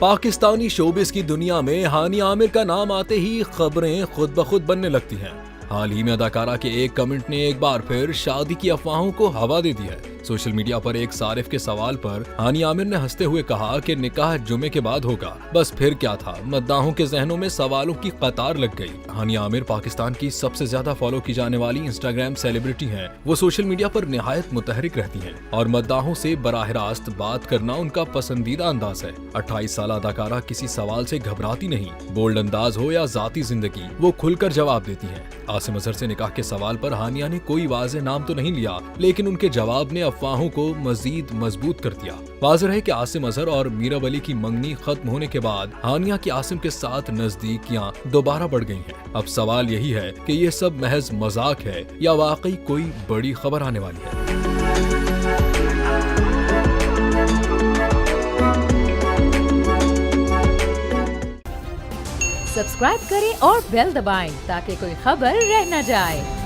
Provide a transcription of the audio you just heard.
Pakistani showbiz की दुनिया में हानिया आमिर का नाम आते ही खबरें खुद ब खुद बनने लगती हैं। हाल ही में अदाकारा के एक कमेंट ने एक बार फिर शादी की अफवाहों को हवा दे दी है। सोशल मीडिया पर एक सारिफ के सवाल पर हानिया आमिर ने हंसते हुए कहा कि निकाह जुमे के बाद होगा। बस फिर क्या था, मद्दाहों के जहनों में सवालों की कतार लग गई। हानिया आमिर पाकिस्तान की सबसे ज्यादा फॉलो की जाने वाली इंस्टाग्राम सेलिब्रिटी हैं। वो सोशल मीडिया पर निहायत मुतहरिक रहती हैं और मद्दाहों से बराह रास्त बात करना उनका पसंदीदा अंदाज है। 28 साल अदाकारा किसी सवाल से घबराती नहीं। बोल्ड अंदाज हो या जाती जिंदगी, वो खुलकर जवाब देती हैं। आसिम अजहर से निकाह के सवाल पर हानिया ने कोई वाज़ेह नाम तो नहीं लिया, लेकिन उनके जवाब ने अफवाहों को मजीद मजबूत कर दिया। वाज़ेह है कि आसिम अजहर और मीरा वली की मंगनी खत्म होने के बाद हानिया की आसिम के साथ नजदीकियां दोबारा बढ़ गई हैं। अब सवाल यही है कि ये सब महज मजाक है या वाकई कोई बड़ी खबर आने वाली है। सब्सक्राइब करें और बेल दबाएं ताकि कोई खबर रह न जाए।